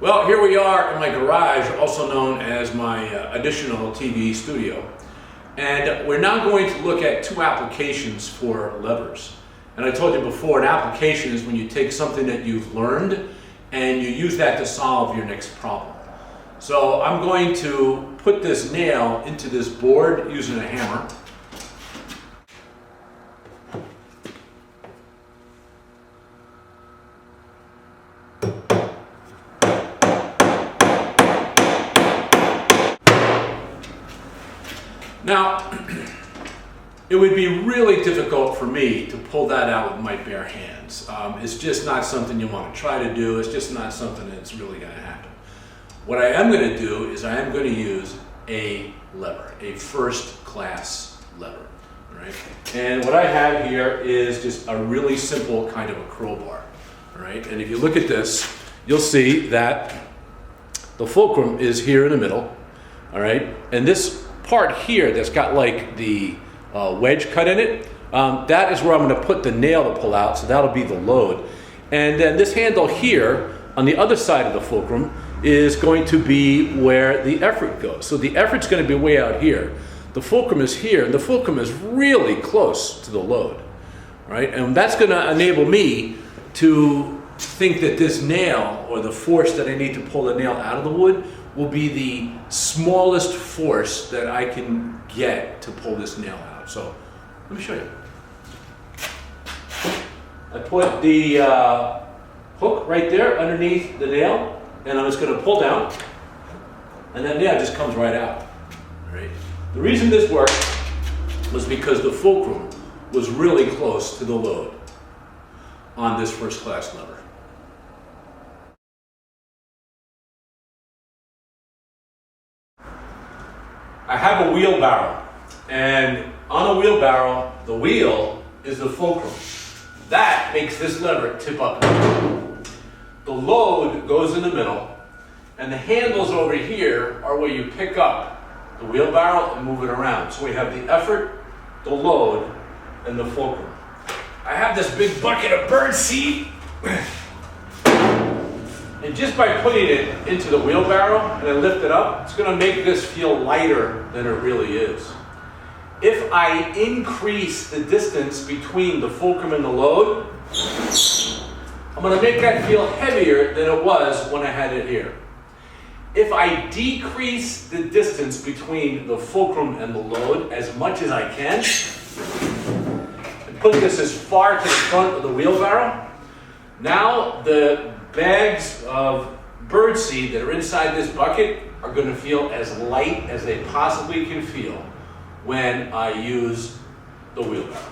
Well, here we are in my garage, also known as my additional TV studio. And we're now going to look at two applications for levers. And I told you before, an application is when you take something that you've learned and you use that to solve your next problem. So I'm going to put this nail into this board using a hammer. Now, it would be really difficult for me to pull that out with my bare hands. It's just not something you want to try to do. It's just not something that's really going to happen. What I am going to do is I am going to use a lever, a first-class lever. All right? And what I have here is just a really simple kind of a crowbar. All right? And if you look at this, you'll see that the fulcrum is here in the middle. All right? And this part here that's got like the wedge cut in it, that is where I'm going to put the nail to pull out, so that'll be the load. And then this handle here on the other side of the fulcrum is going to be where the effort goes. So the effort's going to be way out here. The fulcrum is here, and the fulcrum is really close to the load, right? And that's going to enable me to think that this nail, or the force that I need to pull the nail out of the wood, will be the smallest force that I can get to pull this nail out. So let me show you. I put the hook right there underneath the nail, and I'm just going to pull down, and that nail just comes right out. All right. The reason this worked was because the fulcrum was really close to the load on this first-class lever. I have a wheelbarrow, and on a wheelbarrow, the wheel is the fulcrum. That makes this lever tip up. The load goes in the middle, and the handles over here are where you pick up the wheelbarrow and move it around. So we have the effort, the load, and the fulcrum. I have this big bucket of bird seed, and just by putting it into the wheelbarrow and then lift it up, it's going to make this feel lighter than it really is. If I increase the distance between the fulcrum and the load, I'm going to make that feel heavier than it was when I had it here. If I decrease the distance between the fulcrum and the load as much as I can, and put this as far to the front of the wheelbarrow, now the bags of birdseed that are inside this bucket are going to feel as light as they possibly can feel when I use the wheelbarrow.